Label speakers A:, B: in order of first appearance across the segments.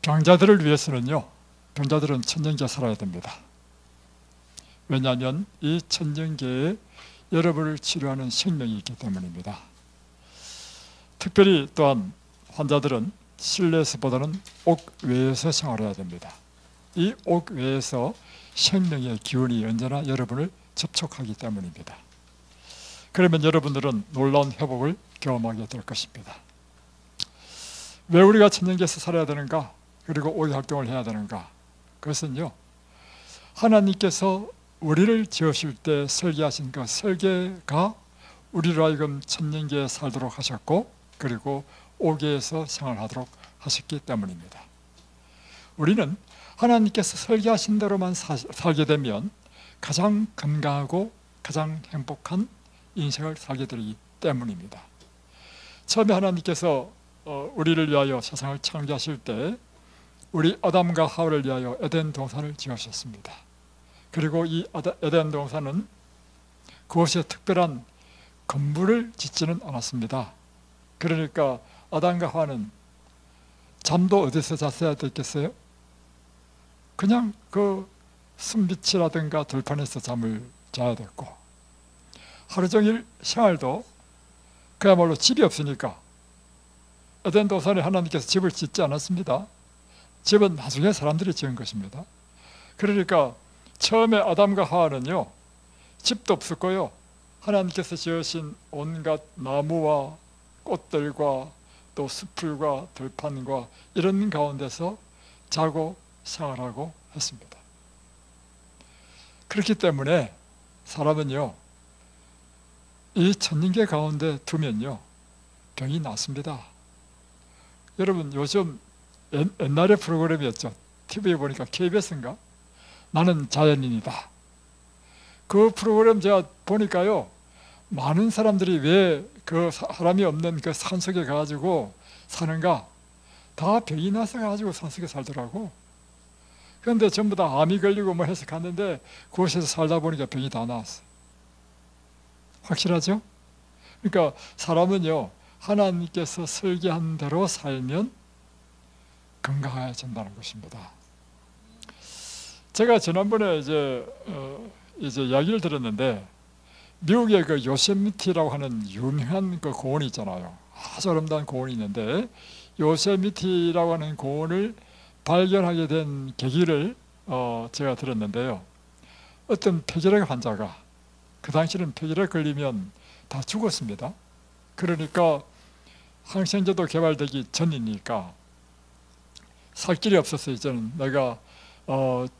A: 병자들을 위해서는요, 병자들은 천년계 살아야 됩니다. 왜냐하면 이 천년계에 여러분을 치료하는 생명이 있기 때문입니다. 특별히 또한 환자들은 실내에서보다는 옥외에서 생활해야 됩니다. 이 옥외에서 생명의 기운이 언제나 여러분을 접촉하기 때문입니다. 그러면 여러분들은 놀라운 회복을 경험하게 될 것입니다. 왜 우리가 천년계에서 살아야 되는가? 그리고 옥외 활동을 해야 되는가? 그것은요, 하나님께서 우리를 지으실 때 설계하신 그 설계가 우리로 하여금 천년계에 살도록 하셨고, 그리고 옥외에서 생활하도록 하셨기 때문입니다. 우리는 하나님께서 설계하신 대로만 살게 되면 가장 건강하고 가장 행복한 인생을 살게 되기 때문입니다. 처음에 하나님께서 우리를 위하여 세상을 창조하실 때 우리 아담과 하와를 위하여 에덴 동산을 지으셨습니다. 그리고 이 에덴 동산은 그곳에 특별한 건물을 짓지는 않았습니다. 그러니까 아담과 하와는 잠도 어디서 잤어야 됐겠어요? 그냥 그 순빛이라든가 들판에서 잠을 자야 됐고, 하루 종일 생활도 그야말로 집이 없으니까 에덴 동산에 하나님께서 집을 짓지 않았습니다. 집은 나중에 사람들이 지은 것입니다. 그러니까 처음에 아담과 하와는요, 집도 없었고요, 하나님께서 지으신 온갖 나무와 꽃들과 또 숲풀과 들판과 이런 가운데서 자고 생활하고 했습니다. 그렇기 때문에 사람은요, 이 천년계 가운데 두면요, 병이 낫습니다. 여러분, 요즘 옛날의 프로그램이었죠. TV에 보니까 KBS인가? 나는 자연인이다. 그 프로그램 제가 보니까요, 많은 사람들이 왜 그 사람이 없는 그 산속에 가가지고 사는가? 다 병이 나서 가지고 산속에 살더라고. 그런데 전부 다 암이 걸리고 뭐 해서 갔는데 그곳에서 살다 보니까 병이 다 나왔어요. 확실하죠? 그러니까 사람은요, 하나님께서 설계한 대로 살면 건강해진다는 것입니다. 제가 지난번에 이제 이야기를 들었는데, 미국의 그 요세미티라고 하는 유명한 그 공원이 있잖아요. 아주 아름다운 공원이 있는데, 요세미티라고 하는 공원을 발견하게 된 계기를 제가 들었는데요. 어떤 폐결핵 환자가, 그 당시는 폐결핵 걸리면 다 죽었습니다. 그러니까 항생제도 개발되기 전이니까 살 길이 없었어요. 이제는 내가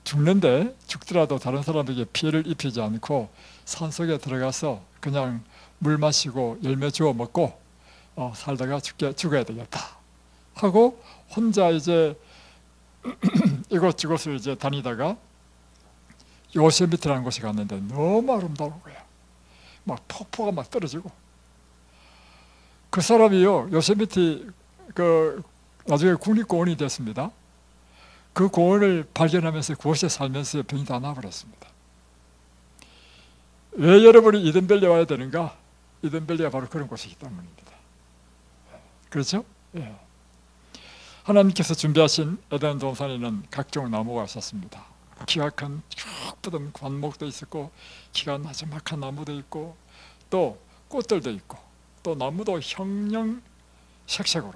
A: 죽는데 죽더라도 다른 사람에게 피해를 입히지 않고 산속에 들어가서 그냥 물 마시고 열매 주워 먹고 살다가 죽어야 되겠다 하고 혼자 이제 이곳저곳을 이제 다니다가 요세미티라는 곳에 갔는데 너무 아름다운 거예요. 막 폭포가 막 떨어지고, 그 사람이요, 요세미티 나중에 국립공원이 됐습니다. 그 공원을 발견하면서 그곳에 살면서 병이 다 나버렸습니다. 왜 여러분이 이든밸리에 와야 되는가? 이든밸리가 바로 그런 곳이기 때문입니다. 그렇죠? 예. 하나님께서 준비하신 에덴 동산에는 각종 나무가 있었습니다. 키가 큰 쭉 뻗은 관목도 있었고, 키가 나지막한 나무도 있고, 또 꽃들도 있고, 또 나무도 형형색색으로.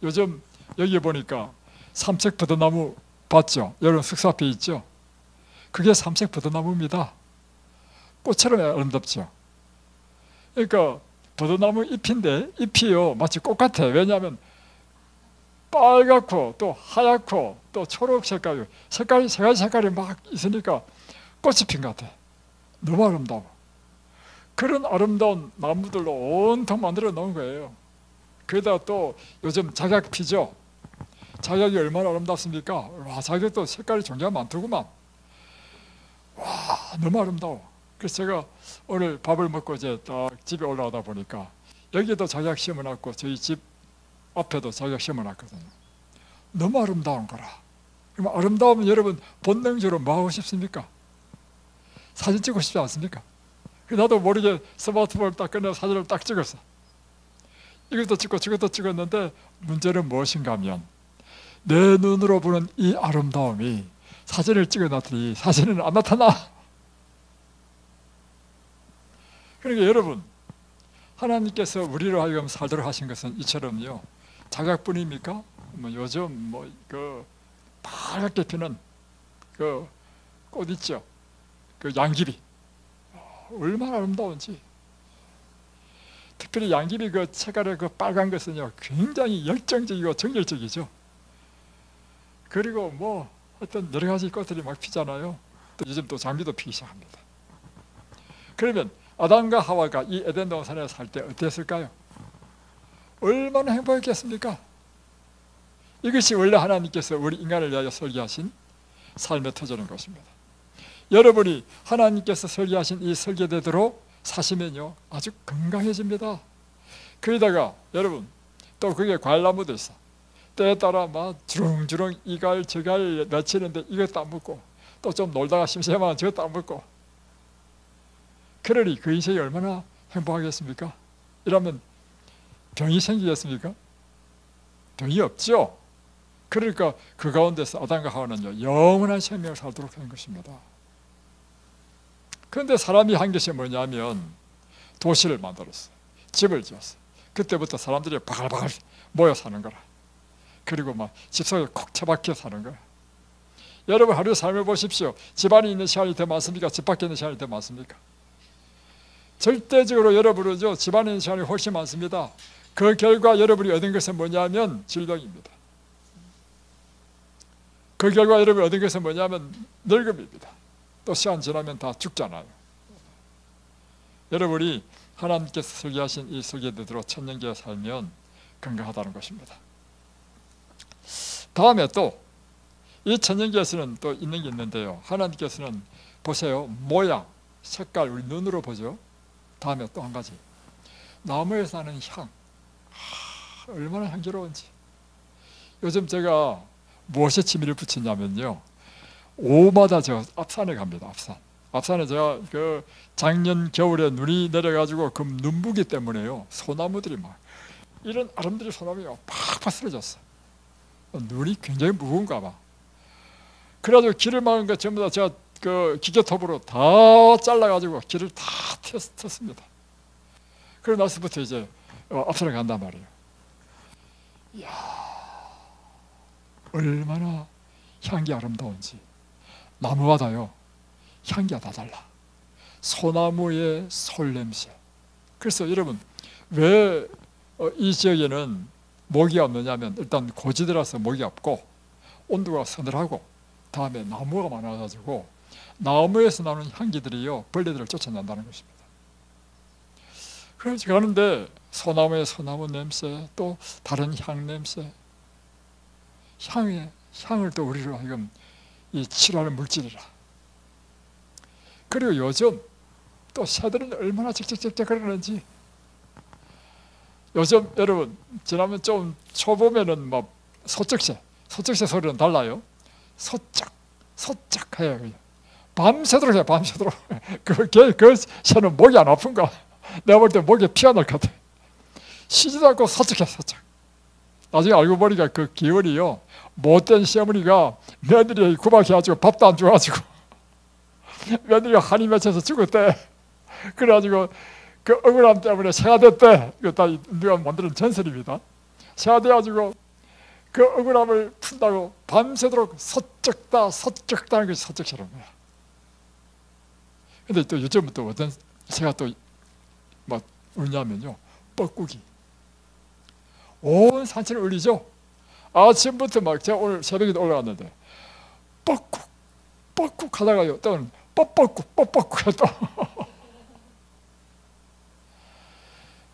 A: 요즘 여기 보니까 삼색 버드나무 봤죠? 여러분 숙소 앞에 있죠? 그게 삼색 버드나무입니다. 꽃처럼 아름답죠? 그러니까 버드나무 잎인데 잎이요 마치 꽃 같아. 왜냐하면 빨갛고 또 하얗고 또 초록 색깔이 세 가지 색깔이 막 있으니까 꽃이 핀 것 같아. 너무 아름다워. 그런 아름다운 나무들로 온통 만들어 놓은 거예요. 거기다 또 요즘 작약 피죠. 작약이 얼마나 아름답습니까? 와, 작약도 색깔이 종류가 많더구만. 와, 너무 아름다워. 그래서 제가 오늘 밥을 먹고 이제 딱 집에 올라가다 보니까 여기도 작약 심어놨고 저희 집 앞에도 작약 심어놨거든요. 너무 아름다운 거라. 그럼 아름다우면 여러분 본능적으로 뭐 하고 싶습니까? 사진 찍고 싶지 않습니까? 나도 모르게 스마트폰을 딱 꺼내서 사진을 딱 찍었어. 이것도 찍고 저것도 찍었는데 문제는 무엇인가 하면 내 눈으로 보는 이 아름다움이 사진을 찍어놨더니 사진은 안 나타나. 그러니까 여러분, 하나님께서 우리로 하여금 살도록 하신 것은 이처럼요, 자각뿐입니까? 뭐 요즘 그 빨갛게 피는 그 꽃 있죠, 그 양귀비, 얼마나 아름다운지. 특별히 양귀비 그 색깔의 그 빨간 것은요, 굉장히 열정적이고 정열적이죠. 그리고 뭐 어떤 여러 가지 꽃들이 막 피잖아요. 또 요즘 또 장미도 피기 시작합니다. 그러면 아담과 하와가 이 에덴 동산에 살 때 어땠을까요? 얼마나 행복했겠습니까? 이것이 원래 하나님께서 우리 인간을 위하여 설계하신 삶의 터전인 것입니다. 여러분이 하나님께서 설계하신 이 설계대로 사시면요, 아주 건강해집니다. 거기다가 여러분, 또 그게 과일나무도 있어. 때에 따라 막 주렁주렁 이갈 저갈 맺히는데 이것도 안 먹고, 또 좀 놀다가 심심하면 저것도 안 먹고, 그러니 그 인생이 얼마나 행복하겠습니까? 이러면 병이 생기겠습니까? 병이 없죠. 그러니까 그 가운데서 아담과 하와는요, 영원한 생명을 살도록 한 것입니다. 그런데 사람이 한 것이 뭐냐면 도시를 만들었어요. 집을 지었어요. 그때부터 사람들이 바글바글 모여 사는 거라. 그리고 막 집 속에 콕 처박혀 사는 거야. 여러분 하루 삶을 보십시오. 집 안에 있는 시간이 더 많습니까? 집 밖에 있는 시간이 더 많습니까? 절대적으로 여러분은요, 집 안에 있는 시간이 훨씬 많습니다. 그 결과 여러분이 얻은 것은 뭐냐면 질병입니다. 그 결과 여러분이 얻은 것은 뭐냐면 늙음입니다. 또 시간 지나면 다 죽잖아요. 여러분이 하나님께서 설계하신 이 설계대로 천년기에 살면 건강하다는 것입니다. 다음에 또 이 천년기에서는 또 있는 게 있는데요, 하나님께서는 보세요, 모양, 색깔 우리 눈으로 보죠. 다음에 또 한 가지, 나무에서 나는 향, 얼마나 향기로운지. 요즘 제가 무엇에 취미를 붙이냐면요, 오마다 저 앞산에 갑니다. 앞산에 제가 그 작년 겨울에 눈이 내려가지고 그 눈부기 때문에요, 소나무들이 막 이런 아름드리 소나무가 팍팍 쓰러졌어. 눈이 굉장히 무거운가 봐. 그래가지고 길을 막은 거 전부 다 제가 그 기계톱으로 다 잘라가지고 길을 다 텄습니다. 그러고 나서부터 이제 앞산에 간단 말이에요. 이야, 얼마나 향기 아름다운지. 나무마다요, 향기가 다 달라. 소나무의 솔냄새. 그래서 여러분, 왜 이 지역에는 모기가 없느냐면, 일단 고지대라서 모기가 없고 온도가 서늘하고, 다음에 나무가 많아가지고 나무에서 나오는 향기들이요, 벌레들을 쫓아낸다는 것입니다. 그래서 가는데 소나무의 소나무 냄새, 또 다른 향 냄새, 향을 또 우리로 하여금 이 치료하는 물질이라. 그리고 요즘 또 새들은 얼마나 짹짹짹짹 그러는지. 요즘 여러분, 지나면 좀 초봄에는 막 소쩍새 소리는 달라요. 소쩍 해요. 밤새도록 해요, 밤새도록. 그 새는 목이 안 아픈가? 내가 볼 때 목에 피가 날 것 같아. 쉬지도 않고 소쩍해. 나중에 알고 보니까 그 기운이요, 못된 시어머니가 며느리 구박해가지고 밥도 안 줘가지고 며느리가 한이 맺혀서 죽었대. 그래가지고 그 억울함 때문에 새가 됐대. 이거 다 누가 만드는 전설입니다. 새가 돼가지고 그 억울함을 푼다고 밤새도록 소쩍다 하는 것이 소쩍새는 거야. 근데 또 요즘은 또 어떤 새가 또 막 울냐면요, 뻐꾸기. 온 산천을 울리죠. 아침부터 막 제가 오늘 새벽에도 올라갔는데 뻐꾹 하다가요, 또 뻐뻐꾹 했다.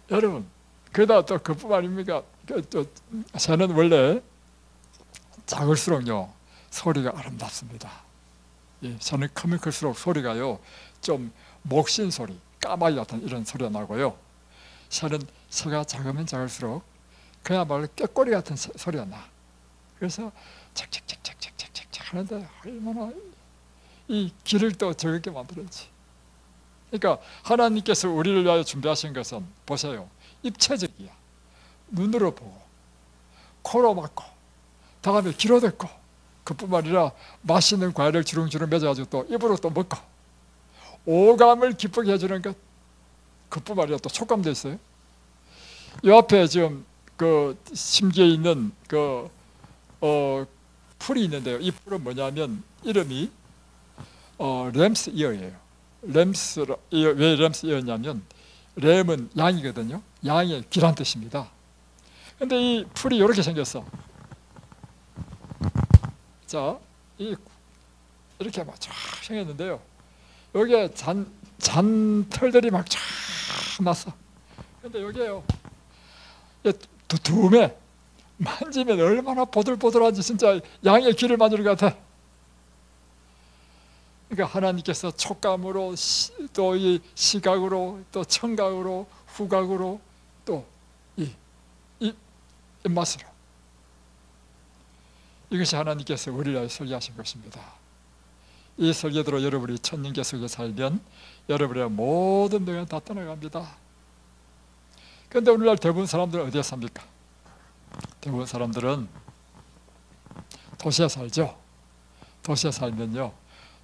A: 여러분, 그러다 또 그뿐 아닙니까? 또 새는 원래 작을수록요, 소리가 아름답습니다. 예, 새는 크면 클수록 소리가요, 좀 목신 소리, 까마귀 같은 이런 소리가 나고요. 새가 작으면 작을수록 그야말로 꾀꼬리 같은 소리가 나. 그래서 착착착착착착착 하는데 얼마나 이 길을 또 즐겁게 만들었지. 그러니까 하나님께서 우리를 위하여 준비하신 것은 보세요, 입체적이야. 눈으로 보고, 코로 맡고, 다음에 귀로 듣고, 그뿐만 아니라 맛있는 과일을 주렁주렁 맺어가지고 또 입으로 또 먹고, 오감을 기쁘게 해주는 것, 그뿐만 아니라 또 촉감도 있어요. 이 앞에 지금 그 심기에 있는 그 풀이 있는데요. 이 풀은 뭐냐면 이름이 램스 이어예요. 램스, 왜 램스 이어냐면 램은 양이거든요. 양의 귀란 뜻입니다. 근데 이 풀이 이렇게 생겼어. 자, 이렇게 막 쫙 생겼는데요. 여기에 잔털들이 막 쫙 났어. 근데 여기에요, 두툼해. 만지면 얼마나 보들보들한지 진짜 양의 귀를 만지는 것 같아. 그러니까 하나님께서 촉감으로, 또 이 시각으로, 또 청각으로, 후각으로, 또 이 입맛으로, 이것이 하나님께서 우리를 위하여 설계하신 것입니다. 이 설계대로 여러분이 천년계 속에 살면 여러분의 모든 병은 다 떠나갑니다. 그런데 오늘날 대부분 사람들은 어디에 삽니까? 대부분 사람들은 도시에 살죠. 도시에 살면요,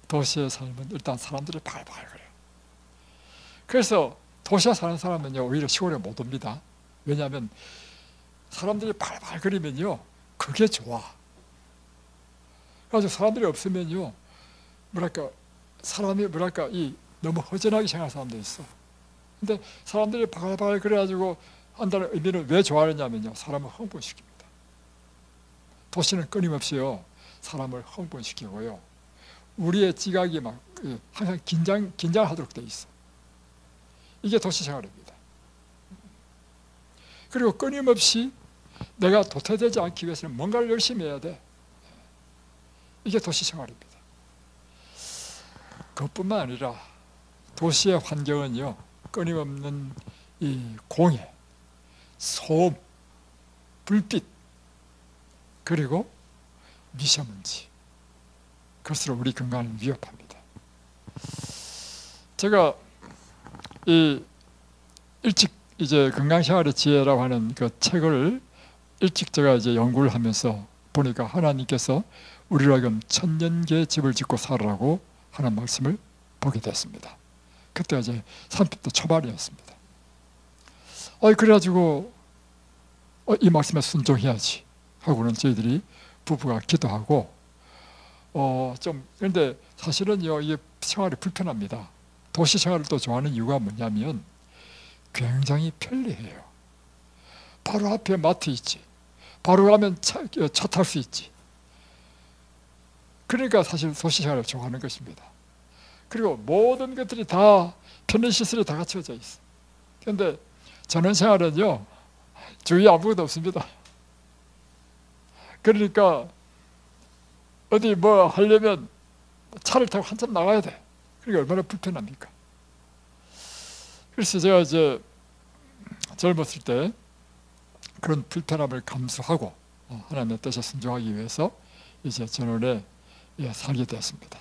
A: 도시에 살면 일단 사람들이 발발거려요. 그래서 도시에 사는 사람은요, 오히려 시골에 못 옵니다. 왜냐하면 사람들이 발발거리면요, 그게 좋아. 그래서 사람들이 없으면요, 사람이 너무 허전하게 생각하는 사람도 있어. 근데 사람들이 발발 그래가지고 한다는 의미는 왜 좋아하느냐면요, 사람을 흥분시킵니다. 도시는 끊임없이요, 사람을 흥분시키고요, 우리의 지각이 막 항상 긴장하도록 돼 있어. 이게 도시 생활입니다. 그리고 끊임없이 내가 도태되지 않기 위해서는 뭔가를 열심히 해야 돼. 이게 도시 생활입니다. 그것뿐만 아니라 도시의 환경은요, 끊임없는 이 공해, 소음, 불빛, 그리고 미세먼지, 그것으로 우리 건강을 위협합니다. 제가 일찍 이제 건강생활의 지혜라고 하는 그 책을 일찍 제가 이제 연구를 하면서 보니까 하나님께서 우리로 하여금 천년계 집을 짓고 살으라고 하는 말씀을 보게 됐습니다. 그때가 이제 30대 초반이었습니다. 그래가지고 이 말씀에 순종해야지 하고는 저희들이 부부가 기도하고 그런데 사실은요, 이게 생활이 불편합니다. 도시 생활을 또 좋아하는 이유가 뭐냐면 굉장히 편리해요. 바로 앞에 마트 있지. 바로 가면 차 탈 수 있지. 그러니까 사실 도시 생활을 좋아하는 것입니다. 그리고 모든 것들이 다 편의시설이 다 갖춰져 있어. 그런데 전원생활은요, 주위에 아무것도 없습니다. 그러니까 어디 뭐 하려면 차를 타고 한참 나가야 돼. 그러니까 얼마나 불편합니까? 그래서 제가 이제 젊었을 때 그런 불편함을 감수하고 하나님의 뜻에 순종하기 위해서 이제 전원에 살게 되었습니다.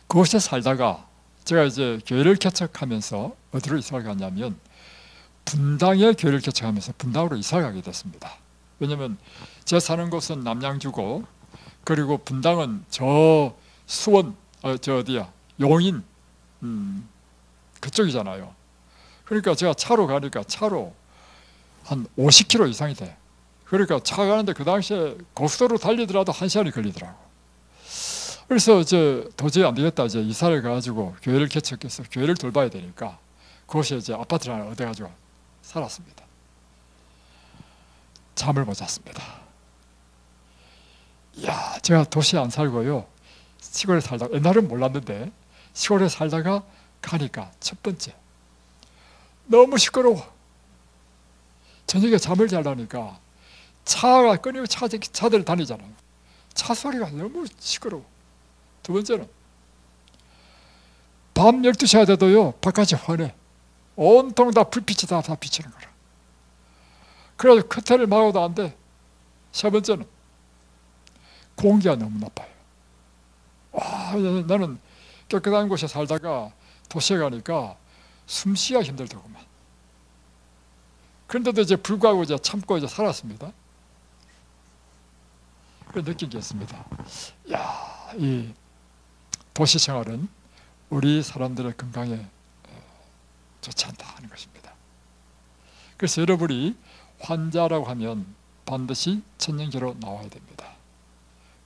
A: 그곳에 살다가 제가 이제 교회를 개척하면서 어디로 이사를 갔냐면 분당에 교회를 개척하면서 분당으로 이사를 가게 됐습니다. 왜냐하면 제가 사는 곳은 남양주고, 그리고 분당은 저 수원, 용인 그쪽이잖아요. 그러니까 제가 차로 가니까 차로 한 50km 이상이 돼. 그러니까 차 가는데 그 당시에 고속도로 달리더라도 1시간이 걸리더라고. 그래서 도저히 안 되겠다, 이제 이사를 가가지고 교회를 개척해서 교회를 돌봐야 되니까 그곳에 이제 아파트를 하나 얻어가지고 살았습니다. 잠을 못 잤습니다. 이야, 제가 도시에 안 살고요, 시골에 살다가, 옛날은 몰랐는데 시골에 살다가 가니까 첫 번째, 너무 시끄러워. 저녁에 잠을 자려니까 차가 끊임없이 차들 다니잖아요. 차 소리가 너무 시끄러워. 두 번째는 밤 12시가 돼도요, 바깥이 환해. 온통 다 불빛이 다 비치는 거라. 그래서 커튼을 막아도 안 돼. 세 번째는 공기가 너무 나빠요. 나는 깨끗한 곳에 살다가 도시에 가니까 숨쉬기가 힘들더구만. 그런데도 이제 불구하고 이제 참고 이제 살았습니다. 그 느낀 게 있습니다. 야, 이 도시 생활은 우리 사람들의 건강에 좋지 않다 하는 것입니다. 그래서 여러분이 환자라고 하면 반드시 천년계로 나와야 됩니다.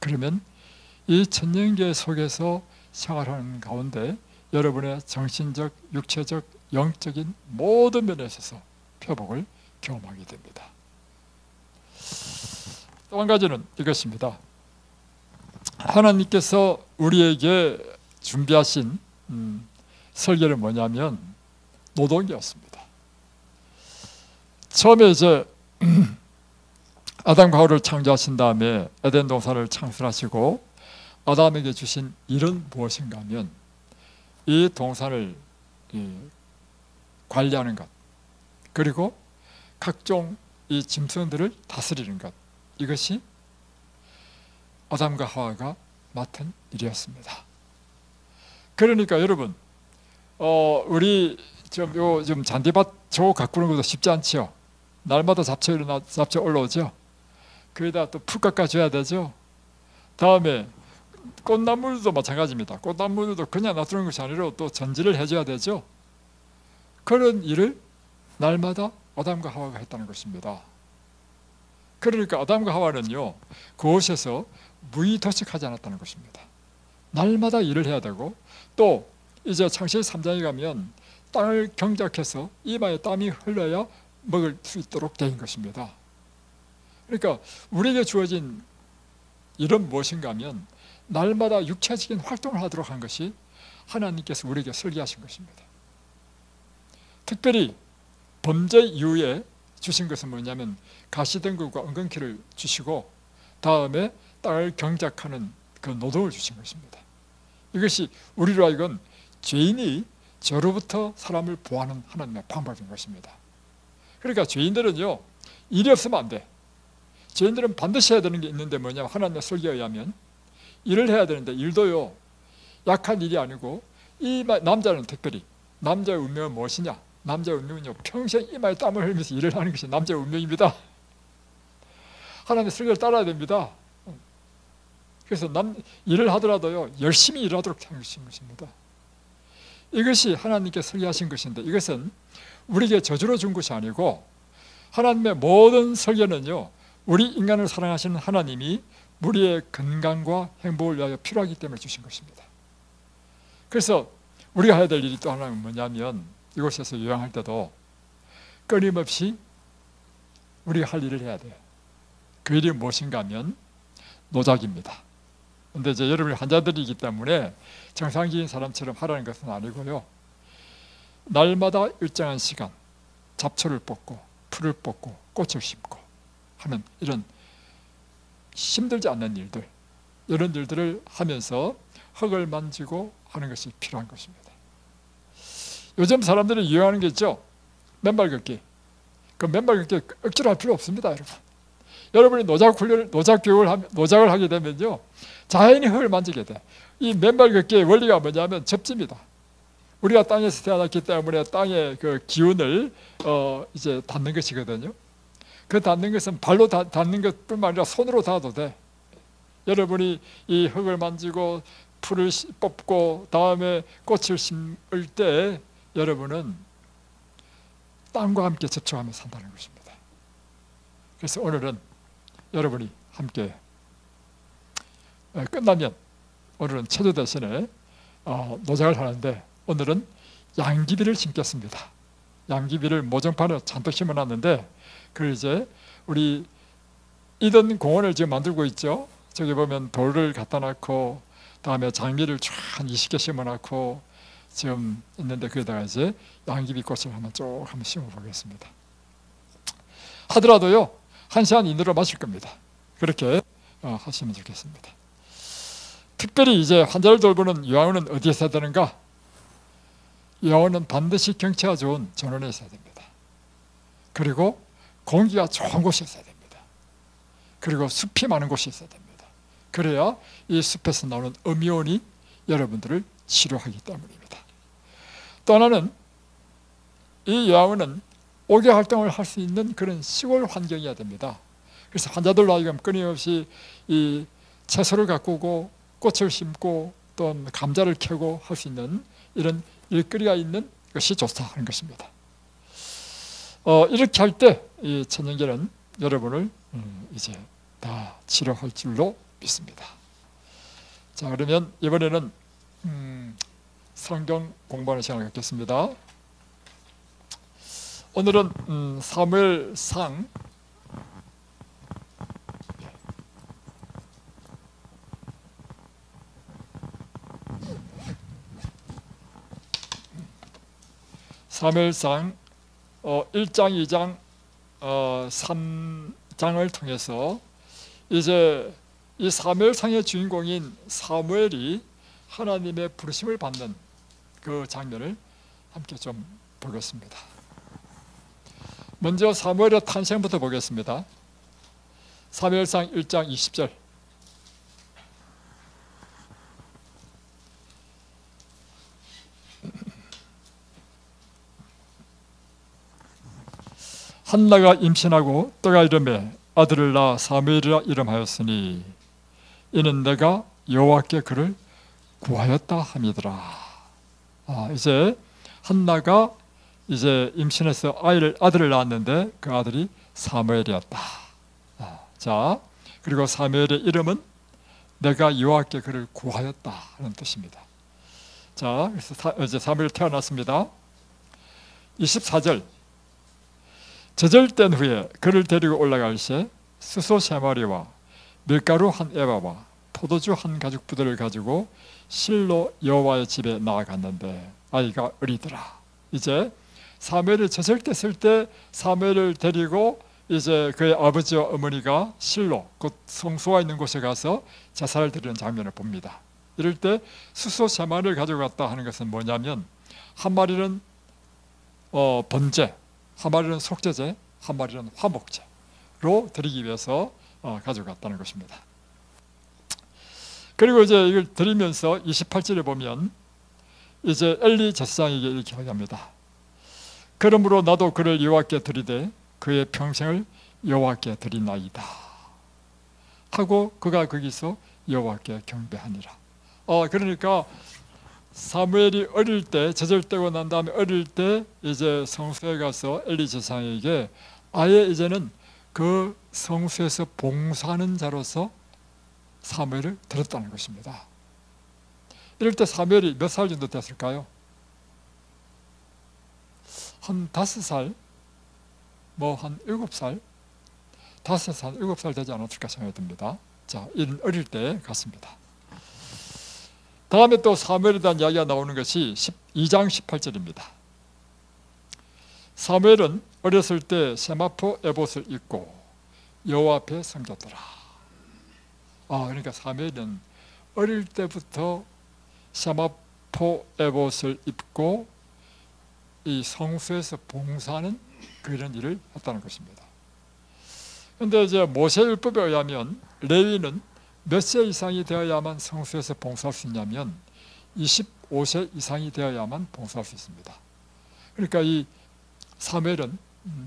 A: 그러면 이 천년계 속에서 생활하는 가운데 여러분의 정신적, 육체적, 영적인 모든 면에 있어서 회복을 경험하게 됩니다. 또 한 가지는 이것입니다. 하나님께서 우리에게 준비하신 설계는 뭐냐면 노동이었습니다. 처음에 이제 아담과 하와를 창조하신 다음에 에덴 동산을 창설하시고 아담에게 주신 일은 무엇인가 하면 이 동산을 관리하는 것, 그리고 각종 이 짐승들을 다스리는 것, 이것이 아담과 하와가 맡은 일이었습니다. 그러니까 여러분, 우리 좀 잔디밭 저 가꾸는 것도 쉽지 않지요. 날마다 잡초 올라오죠. 거기다 또 풀 깎아줘야 되죠. 다음에 꽃나무도 마찬가지입니다. 꽃나무도 그냥 놔두는 것이 아니라 또 전지를 해줘야 되죠. 그런 일을 날마다 아담과 하와가 했다는 것입니다. 그러니까 아담과 하와는요, 그곳에서 무의도식하지 않았다는 것입니다. 날마다 일을 해야 되고, 또 이제 창세기 3장에 가면 땅을 경작해서 이마에 땀이 흘러야 먹을 수 있도록 된 것입니다. 그러니까 우리에게 주어진 일은 무엇인가 하면 날마다 육체적인 활동을 하도록 한 것이 하나님께서 우리에게 설계하신 것입니다. 특별히 범죄 이후에 주신 것은 뭐냐면 가시등급과 은근키를 주시고 다음에 땅을 경작하는 그 노동을 주신 것입니다. 이것이 우리로 하여금 죄인이 죄로부터 사람을 보호하는 하나님의 방법인 것입니다. 그러니까 죄인들은요, 일이 없으면 안 돼. 죄인들은 반드시 해야 되는 게 있는데 뭐냐면 하나님의 설계에 의하면 일을 해야 되는데, 일도요 약한 일이 아니고, 남자는 특별히 남자의 운명은 무엇이냐? 남자의 운명은요, 평생 이마에 땀을 흘리면서 일을 하는 것이 남자의 운명입니다. 하나님의 설계를 따라야 됩니다. 그래서 일을 하더라도요 열심히 일하도록 하는 것입니다. 이것이 하나님께 설계하신 것인데, 이것은 우리에게 저주로 준 것이 아니고, 하나님의 모든 설계는요, 우리 인간을 사랑하시는 하나님이 우리의 건강과 행복을 위하여 필요하기 때문에 주신 것입니다. 그래서 우리가 해야 될 일이 또 하나는 뭐냐면, 이곳에서 요양할 때도 끊임없이 우리가 할 일을 해야 돼요. 그 일이 무엇인가 하면 노작입니다. 그런데 이제 여러분이 환자들이기 때문에 정상적인 사람처럼 하라는 것은 아니고요, 날마다 일정한 시간 잡초를 뽑고 풀을 뽑고 꽃을 심고 하는 이런 힘들지 않는 일들, 이런 일들을 하면서 흙을 만지고 하는 것이 필요한 것입니다. 요즘 사람들이 유행하는 게 있죠. 맨발 걷기. 그 맨발 걷기 억지로 할 필요 없습니다, 여러분. 여러분이 노작을 하게 되면요, 자연히 흙을 만지게 돼. 이 맨발 걷기의 원리가 뭐냐면 접지입니다. 우리가 땅에서 태어났기 때문에 땅의 그 기운을 이제 닿는 것이거든요. 그 닿는 것은 발로 닿는 것뿐만 아니라 손으로 닿아도 돼. 여러분이 이 흙을 만지고 풀을 뽑고 다음에 꽃을 심을 때 여러분은 땅과 함께 접촉하며 산다는 것입니다. 그래서 오늘은 여러분이 함께 끝나면, 오늘은 체조 대신에 노작을 하는데, 오늘은 양귀비를 심겠습니다. 양귀비를 모종판에 잔뜩 심어놨는데, 그걸 이제 우리 이든 공원을 지금 만들고 있죠. 저기 보면 돌을 갖다 놓고 다음에 장미를 쫙 한 20개 심어놓고 지금 있는데, 거기다가 이제 양귀비 꽃을 한번 심어 보겠습니다. 하더라도요 1시간 이내로 마실 겁니다. 그렇게 하시면 좋겠습니다. 특별히 이제 환자를 돌보는 요양원은 어디에서 해야 되는가? 요양원은 반드시 경치가 좋은 전원에 있어야 됩니다. 그리고 공기가 좋은 곳에 있어야 됩니다. 그리고 숲이 많은 곳에 있어야 됩니다. 그래야 이 숲에서 나오는 음이온이 여러분들을 치료하기 때문입니다. 또 하나는 이 요양원은 옥외 활동을 할 수 있는 그런 시골 환경이어야 됩니다. 그래서 환자들로 하여금 끊임없이 이 채소를 가꾸고 꽃을 심고 또 감자를 캐고 할 수 있는 이런 일거리가 있는 것이 좋다 하는 것입니다. 이렇게 할 때 이 천연계는 여러분을 이제 다 치료할 줄로 믿습니다. 자, 그러면 이번에는 성경 공부하는 시간을 갖겠습니다. 오늘은 사무엘상 1장, 2장, 3장을 통해서 이제 이 사무엘상의 주인공인 사무엘이 하나님의 부르심을 받는 그 장면을 함께 좀 보겠습니다. 먼저 사무엘의 탄생부터 보겠습니다. 사무엘상 1장 20절. 한나가 임신하고 또가 이름에 아들을 낳아 사무엘이라 이름하였으니 이는 내가 여호와께 그를 구하였다 함이더라. 이제 한나가 이제 임신해서 아들을 낳았는데 그 아들이 사무엘이었다. 자, 그리고 사무엘의 이름은 내가 여호와께 그를 구하였다 하는 뜻입니다. 자, 그래서 이제 사무엘이 태어났습니다. 24절. 저절된 후에 그를 데리고 올라갈 새 수소 3마리와 밀가루 1에바와 포도주 1가죽부대를 가지고 실로 여호와의 집에 나아갔는데 아이가 어리더라. 이제 사무엘이 저절됐을 때 사무엘을 데리고 이제 그의 아버지와 어머니가 실로 곧 성소가 있는 곳에 가서 제사를 드리는 장면을 봅니다. 이럴 때 수소 3마리를 가져갔다 하는 것은 뭐냐면 한 마리는 번제, 한 마리는 속죄제, 한 마리는 화목제로 드리기 위해서 가져갔다는 것입니다. 그리고 이제 이걸 드리면서 28절에 보면 이제 엘리 제사장에게 이렇게 하랍니다. 그러므로 나도 그를 여호와께 드리되 그의 평생을 여호와께 드리나이다 하고 그가 거기서 여호와께 경배하니라. 그러니까 사무엘이 어릴 때 저절되고 난 다음에 어릴 때 이제 성소에 가서 엘리 제사장에게 아예 이제는 그 성소에서 봉사하는 자로서 사무엘을 들었다는 것입니다. 이럴 때 사무엘이 몇 살 정도 됐을까요? 한 5살, 뭐 한 7살, 5살, 7살 되지 않았을까 생각이 듭니다. 자, 이런 어릴 때 같습니다. 다음에 또 사무엘에 대한 이야기가 나오는 것이 2장 18절입니다. 사무엘은 어렸을 때 세마포 에봇을 입고 여호와 앞에 섬겼더라. 그러니까 사무엘은 어릴 때부터 세마포 에봇을 입고 이 성소에서 봉사하는 그런 일을 했다는 것입니다. 그런데 이제 모세율법에 의하면 레위는 몇 세 이상이 되어야만 성소에서 봉사할 수 있냐면 25세 이상이 되어야만 봉사할 수 있습니다. 그러니까 이 사무엘은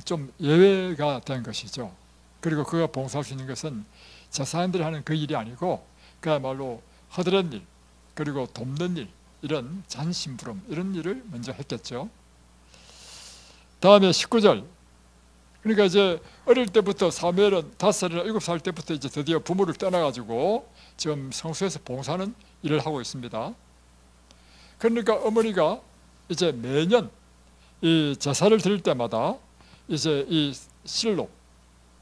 A: 좀 예외가 된 것이죠. 그리고 그가 봉사할 수 있는 것은 제사장들이 하는 그 일이 아니고 그야말로 허드렛 일, 그리고 돕는 일, 이런 잔심부름 이런 일을 먼저 했겠죠. 다음에 19절. 그러니까 이제 어릴 때부터 사무엘은 5살이나 7살 때부터 이제 드디어 부모를 떠나가지고 지금 성소에서 봉사하는 일을 하고 있습니다. 그러니까 어머니가 이제 매년 이 제사를 드릴 때마다 이제 이 실로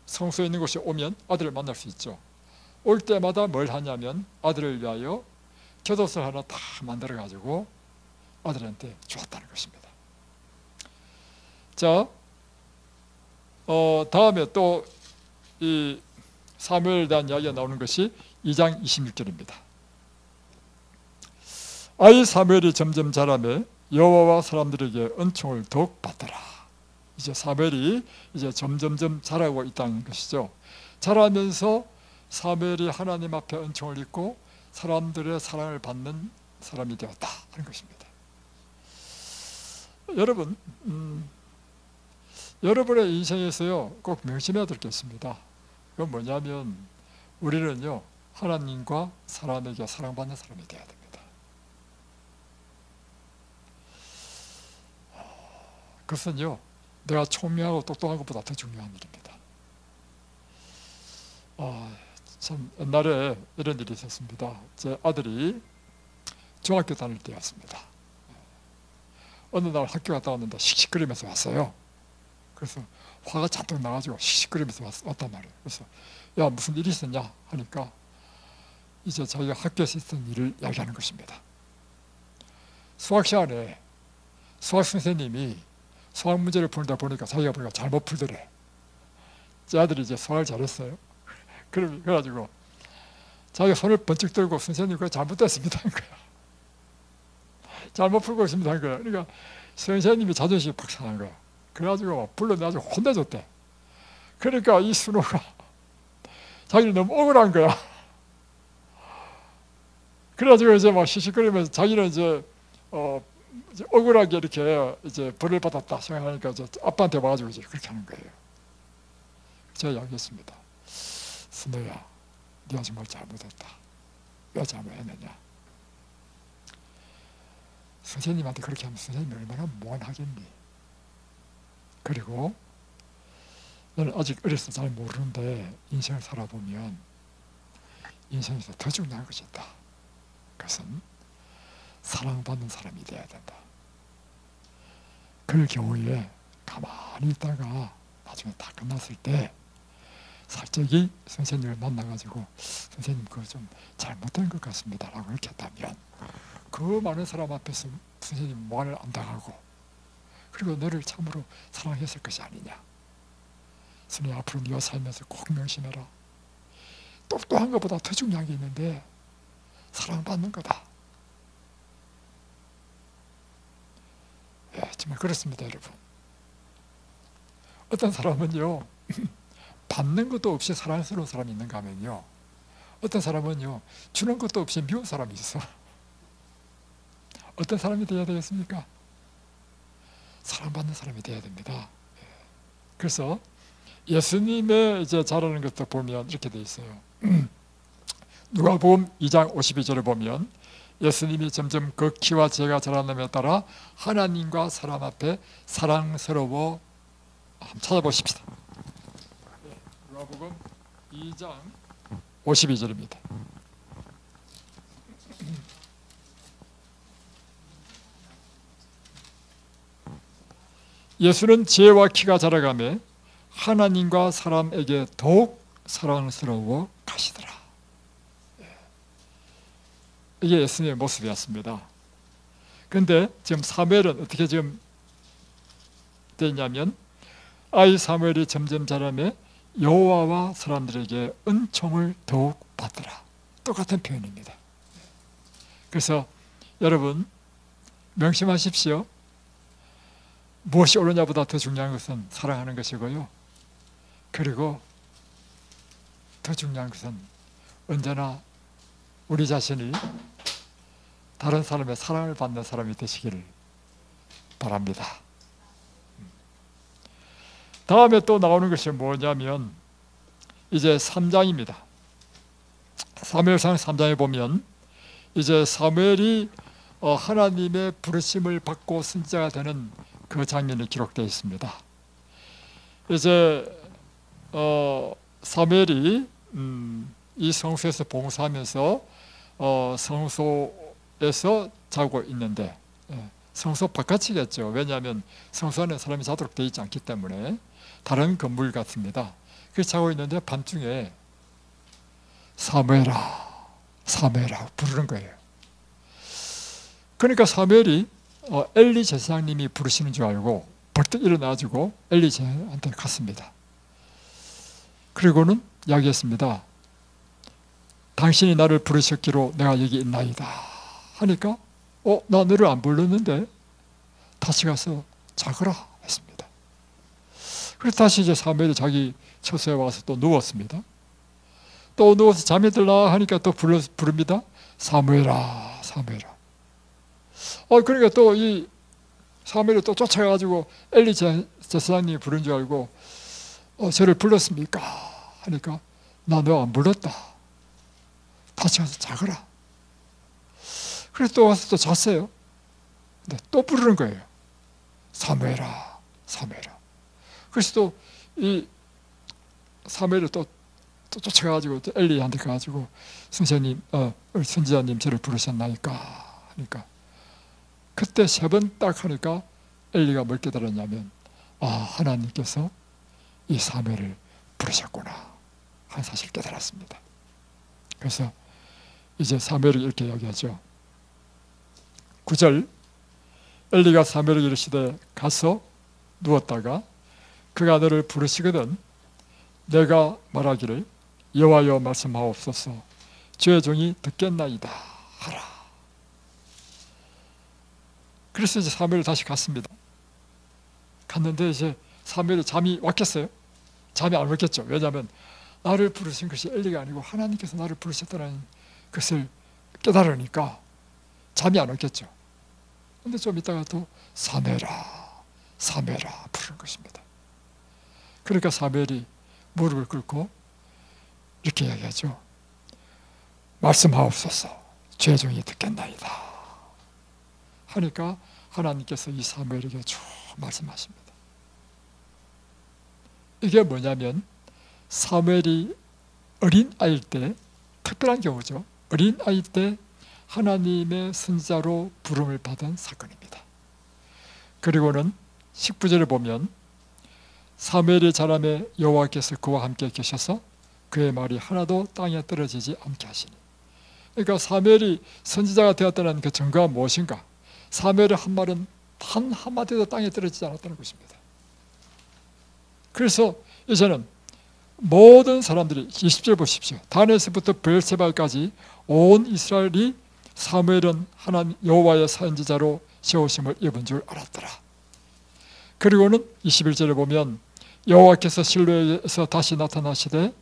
A: 성소에 있는 곳에 오면 아들을 만날 수 있죠. 올 때마다 뭘 하냐면 아들을 위하여 곁옷을 하나 다 만들어 가지고 아들한테 주었다는 것입니다. 자, 다음에 또 이 사무엘에 대한 이야기가 나오는 것이 2장 26절입니다. 아이 사무엘이 점점 자라매 여호와와 사람들에게 은총을 더욱 받더라. 이제 사무엘이 이제 점점점 자라고 있다는 것이죠. 자라면서 사무엘이 하나님 앞에 은총을 입고 사람들의 사랑을 받는 사람이 되었다 하는 것입니다. 여러분, 여러분의 인생에서요 꼭 명심해야 될 게 있습니다. 그건 뭐냐면 우리는요 하나님과 사람에게 사랑받는 사람이 되어야 됩니다. 그것은요 내가 총명하고 똑똑한 것보다 더 중요한 일입니다. 참 옛날에 이런 일이 있었습니다. 제 아들이 중학교 다닐 때였습니다. 어느 날 학교 갔다 왔는데 씩씩거리면서 왔어요. 그래서 화가 잔뜩 나가지고 씩씩거리면서 왔단 말이에요. 그래서 야 무슨 일이 있었냐 하니까 이제 자기가 학교에서 있었던 일을 이야기하는 것입니다. 수학 시간에 수학 선생님이 수학 문제를 풀다 보니까 자기가 보니까 잘못 풀더래. 제 아들이 이제 수학을 잘했어요. 그래가지고 자기가 손을 번쩍 들고 선생님 그거 잘못됐습니다 한 거야. 잘못 풀고 있습니다 한 거야. 그러니까 선생님이 자존심이 팍 상한 거야. 그래가지고 불러내가지고 혼내줬대. 그러니까 이 순호가 자기를 너무 억울한 거야. 그래가지고 이제 막 시시거리면서 자기는 이제 억울하게 이렇게 이제 벌을 받았다 생각하니까 이제 아빠한테 와가지고 이제 그렇게 하는 거예요. 제가 이야기했습니다. 순호야, 네가 정말 잘못했다. 왜 잘못했느냐? 선생님한테 그렇게 하면 선생님이 얼마나 무안하겠니? 그리고 너는 아직 어려서 잘 모르는데 인생을 살아보면 인생에서 더 중요한 것이 있다. 그것은 사랑받는 사람이 되어야 된다. 그 경우에 가만히 있다가 나중에 다 끝났을 때 살짝이 선생님을 만나가지고 선생님 그거 좀 잘못된 것 같습니다 라고 이렇게 했다면 그 많은 사람 앞에서 선생님 무안을 안 당하고 그리고 너를 참으로 사랑했을 것이 아니냐. 선생님 앞으로 네가 살면서 꼭 명심해라. 똑똑한 것보다 더 중요한 게 있는데 사랑받는 거다. 예, 정말 그렇습니다 여러분. 어떤 사람은요 받는 것도 없이 사랑스러운 사람이 있는가 하면요 어떤 사람은요 주는 것도 없이 미운 사람이 있어. 어떤 사람이 되어야 되겠습니까? 사랑받는 사람이 되어야 됩니다. 그래서 예수님의 이제 잘하는 것도 보면 이렇게 돼 있어요. 누가복음 2장 52절을 보면 예수님이 점점 그 키와 지혜가 자라남에 따라 하나님과 사람 앞에 사랑스러워 한번 찾아보십시다. 누가복음 2장 52절입니다. 예수는 지혜와 키가 자라가며 하나님과 사람에게 더욱 사랑스러워 가시더라. 이게 예수님의 모습이었습니다. 그런데 지금 사무엘은 어떻게 지금 되냐면 아이 사무엘이 점점 자라며 여호와와 사람들에게 은총을 더욱 받더라. 똑같은 표현입니다. 그래서 여러분 명심하십시오. 무엇이 옳으냐보다 더 중요한 것은 사랑하는 것이고요. 그리고 더 중요한 것은 언제나 우리 자신이 다른 사람의 사랑을 받는 사람이 되시기를 바랍니다. 다음에 또 나오는 것이 뭐냐면 이제 3장입니다. 사무엘상 3장에 보면 이제 사무엘이 하나님의 부르심을 받고 선지자가 되는 그 장면이 기록되어 있습니다. 이제 사무엘이 이 성소에서 봉사하면서 성소에서 자고 있는데 성소 바깥이겠죠. 왜냐하면 성소 안에 사람이 자도록 되어 있지 않기 때문에 다른 건물 같습니다. 그래서 자고 있는데 밤중에 사무엘아 사무엘아 부르는 거예요. 그러니까 사무엘이 엘리 제사장님이 부르시는 줄 알고 벌떡 일어나가지고 엘리 제사장한테 갔습니다. 그리고는 이야기했습니다. 당신이 나를 부르셨기로 내가 여기 있나이다 하니까 나 너를 안 불렀는데 다시 가서 자거라 했습니다. 그래서 다시 이제 사무엘이 자기 처소에 와서 또 누웠습니다. 또 누워서 잠이 들라 하니까 또 부릅니다. 사무엘아 사무엘아. 그러니까 또 이 사무엘이 또 쫓아가가지고 엘리 제사장님이 부른 줄 알고 저를 불렀습니까? 하니까 나 너 안 불렀다. 다시 가서 자거라. 그래서 또 와서 또 잤어요. 근데 또 부르는 거예요. 사무엘아, 사무엘아. 그래서 또 이 사무엘을 또 쫓아가지고 또 엘리한테 가가지고 선생님, 우리 선지자님 저를 부르셨나이까 하니까 그때 3번 딱 하니까 엘리가 뭘 깨달았냐면 하나님께서 이 사무엘을 부르셨구나 하는 사실을 깨달았습니다. 그래서 이제 사무엘을 이렇게 이야기하죠. 9절 엘리가 사무엘에게 이르시되 가서 누웠다가 그가 너를 부르시거든 내가 말하기를 여호와여 말씀하옵소서 주의 종이 듣겠나이다 하라. 그래서 이제 사무엘이 다시 갔습니다. 갔는데 이제 사무엘이 잠이 왔겠어요? 잠이 안 왔겠죠. 왜냐하면 나를 부르신 것이 엘리가 아니고 하나님께서 나를 부르셨다는 것을 깨달으니까 잠이 안 왔겠죠. 근데 좀 이따가 또 사무엘아, 사무엘아 부르는 것입니다. 그러니까 사무엘이 무릎을 꿇고 이렇게 이야기하죠. 말씀하옵소서 주의 종이 듣겠나이다 하니까 하나님께서 이 사무엘에게 쭉 말씀하십니다. 이게 뭐냐면 사무엘이 어린아이일 때, 특별한 경우죠. 어린아이 때 하나님의 선지자로 부름을 받은 사건입니다. 그리고는 19절에 보면 사무엘이 자라매 여호와께서 그와 함께 계셔서 그의 말이 하나도 땅에 떨어지지 않게 하시니. 그러니까 사무엘이 선지자가 되었다는 그 증거가 무엇인가? 사무엘의 한 말은 단 한마디도 땅에 떨어지지 않았다는 것입니다. 그래서 이제는 모든 사람들이 20절 보십시오. 단에서부터 브엘세바까지 온 이스라엘이 사무엘은 하나님 여호와의 선지자로 세우심을 입은 줄 알았더라. 그리고는 21절에 보면 여호와께서 실로에서 다시 나타나시되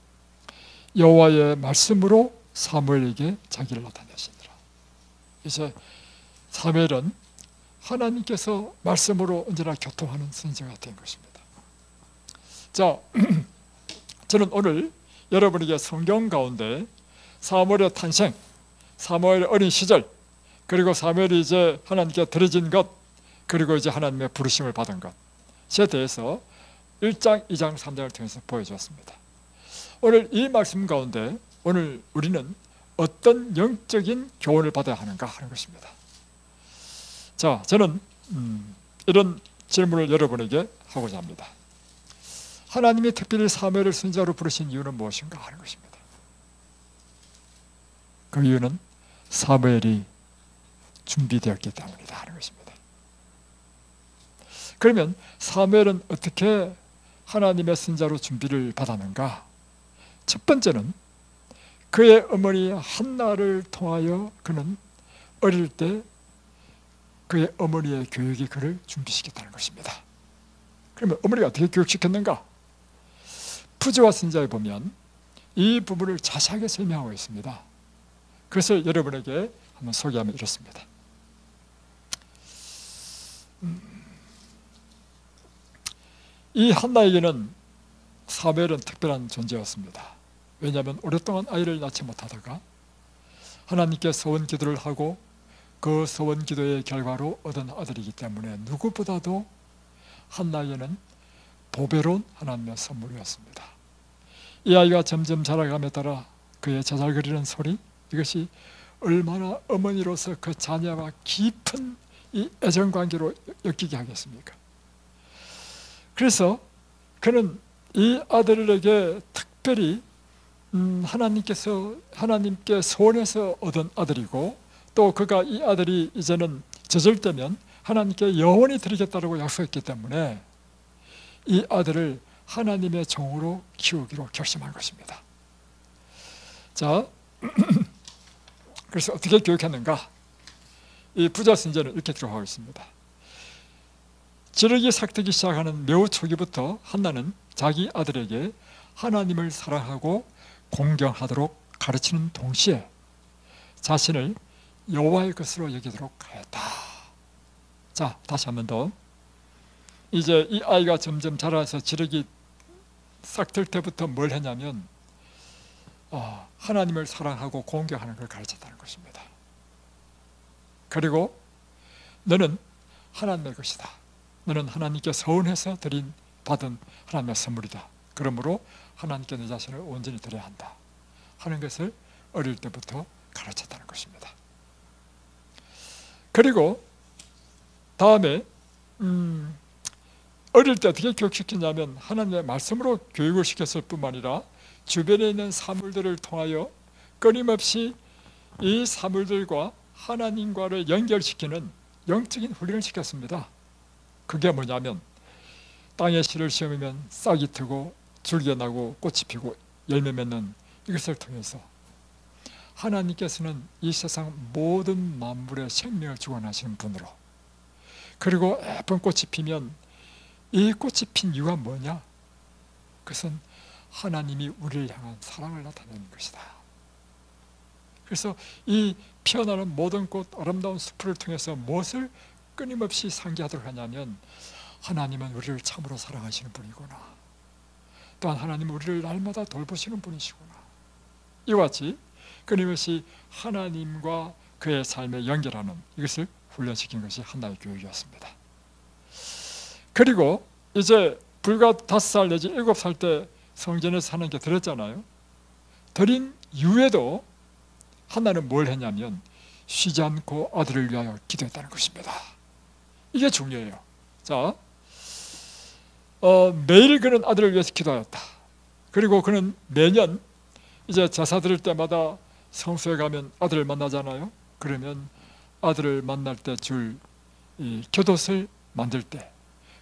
A: 여호와의 말씀으로 사무엘에게 자기를 나타내시니라. 이제 사무엘은 하나님께서 말씀으로 언제나 교통하는 선지자가 된 것입니다. 자, 저는 오늘 여러분에게 성경 가운데 사무엘의 탄생, 사무엘의 어린 시절, 그리고 사무엘이 이제 하나님께 드려진 것, 그리고 이제 하나님의 부르심을 받은 것에 대해서 1장, 2장, 3장을 통해서 보여주었습니다. 오늘 이 말씀 가운데 오늘 우리는 어떤 영적인 교훈을 받아야 하는가 하는 것입니다. 자, 저는 이런 질문을 여러분에게 하고자 합니다. 하나님이 특별히 사무엘을 선지자로 부르신 이유는 무엇인가 하는 것입니다. 그 이유는 사무엘이 준비되었기 때문이다 하는 것입니다. 그러면 사무엘은 어떻게 하나님의 선지자로 준비를 받았는가? 첫 번째는 그의 어머니 한나를 통하여 그는 어릴 때 그의 어머니의 교육이 그를 준비시켰다는 것입니다. 그러면 어머니가 어떻게 교육시켰는가? 부지와 선지자에 보면 이 부분을 자세하게 설명하고 있습니다. 그래서 여러분에게 한번 소개하면 이렇습니다. 이 한나에게는 사무엘은 특별한 존재였습니다. 왜냐하면 오랫동안 아이를 낳지 못하다가 하나님께 서원 기도를 하고 그 서원 기도의 결과로 얻은 아들이기 때문에 누구보다도 한나에게는 보배로운 하나님의 선물이었습니다. 이 아이가 점점 자라감에 따라 그의 자잘거리는 소리, 이것이 얼마나 어머니로서 그 자녀와 깊은 이 애정관계로 엮이게 하겠습니까? 그래서 그는 이 아들에게 특별히 하나님께 소원해서 얻은 아들이고, 또 그가 이 아들이 이제는 젖을 때면 하나님께 영원히 드리겠다고 약속했기 때문에 이 아들을 하나님의 종으로 키우기로 결심한 것입니다. 자, 그래서 어떻게 교육했는가? 이 부자 선지자는 이렇게 기록하고 있습니다. 지르기 삭뜨기 시작하는 매우 초기부터 한나는 자기 아들에게 하나님을 사랑하고 공경하도록 가르치는 동시에 자신을 여호와의 것으로 여기도록 하였다. 자, 다시 한 번 더. 이제 이 아이가 점점 자라서 지력이 싹 들 때부터 뭘 했냐면 하나님을 사랑하고 공경하는 걸 가르쳤다는 것입니다. 그리고 너는 하나님의 것이다. 너는 하나님께 서운해서 받은 하나님의 선물이다. 그러므로 하나님께 내 자신을 온전히 드려야 한다 하는 것을 어릴 때부터 가르쳤다는 것입니다. 그리고 다음에 어릴 때 어떻게 교육시켰냐면 하나님의 말씀으로 교육을 시켰을 뿐만 아니라 주변에 있는 사물들을 통하여 끊임없이 이 사물들과 하나님과를 연결시키는 영적인 훈련을 시켰습니다. 그게 뭐냐면 땅에 씨를 심으면 싹이 트고 줄기가 나고 꽃이 피고 열매 맺는 이것을 통해서 하나님께서는 이 세상 모든 만물에 생명을 주관하시는 분으로, 그리고 예쁜 꽃이 피면 이 꽃이 핀 이유가 뭐냐? 그것은 하나님이 우리를 향한 사랑을 나타내는 것이다. 그래서 이 피어나는 모든 꽃 아름다운 숲을 통해서 무엇을 끊임없이 상기하도록 하냐면 하나님은 우리를 참으로 사랑하시는 분이구나, 또한 하나님은 우리를 날마다 돌보시는 분이시구나, 이와 같이 끊임없이 하나님과 그의 삶에 연결하는 이것을 훈련시킨 것이 한나의 교육이었습니다. 그리고 이제 불과 5살 내지 7살 때 성전에서 하나님께 드렸잖아요. 드린 이후에도 한나는 뭘 했냐면 쉬지 않고 아들을 위하여 기도했다는 것입니다. 이게 중요해요. 자, 매일 그는 아들을 위해서 기도하였다. 그리고 그는 매년 이제 제사 드릴 때마다 성소에 가면 아들을 만나잖아요. 그러면 아들을 만날 때 줄 이 곁옷을 만들 때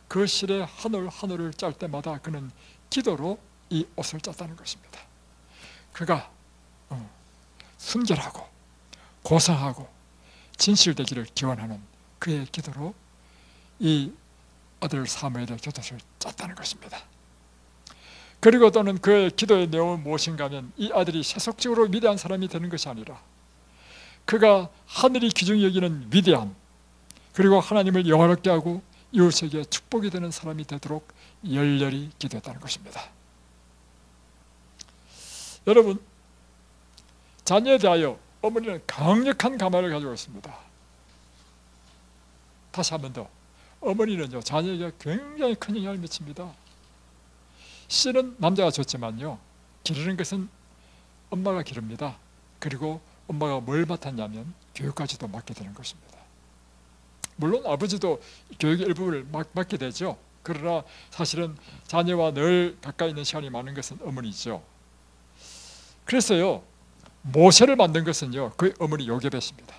A: 그 실에 한 올 한 올을 짤 때마다 그는 기도로 이 옷을 짰다는 것입니다. 그가 순결하고 고상하고 진실되기를 기원하는 그의 기도로 이 아들 사무엘의 곁옷을 짰다는 것입니다. 그리고 또는 그의 기도의 내용은 무엇인가 하면 이 아들이 세속적으로 위대한 사람이 되는 것이 아니라 그가 하늘이 귀중히 여기는 위대한, 그리고 하나님을 영화롭게 하고 이웃에게 축복이 되는 사람이 되도록 열렬히 기도했다는 것입니다. 여러분, 자녀에 대하여 어머니는 강력한 감화를 가지고 있습니다. 다시 한 번 더, 어머니는요 자녀에게 굉장히 큰 영향을 미칩니다. 씨는 남자가 줬지만요 기르는 것은 엄마가 기릅니다. 그리고 엄마가 뭘 맡았냐면 교육까지도 맡게 되는 것입니다. 물론 아버지도 교육의 일부를 맡게 되죠. 그러나 사실은 자녀와 늘 가까이 있는 시간이 많은 것은 어머니죠. 그래서요 모세를 만든 것은요 그 어머니 요게벳입니다.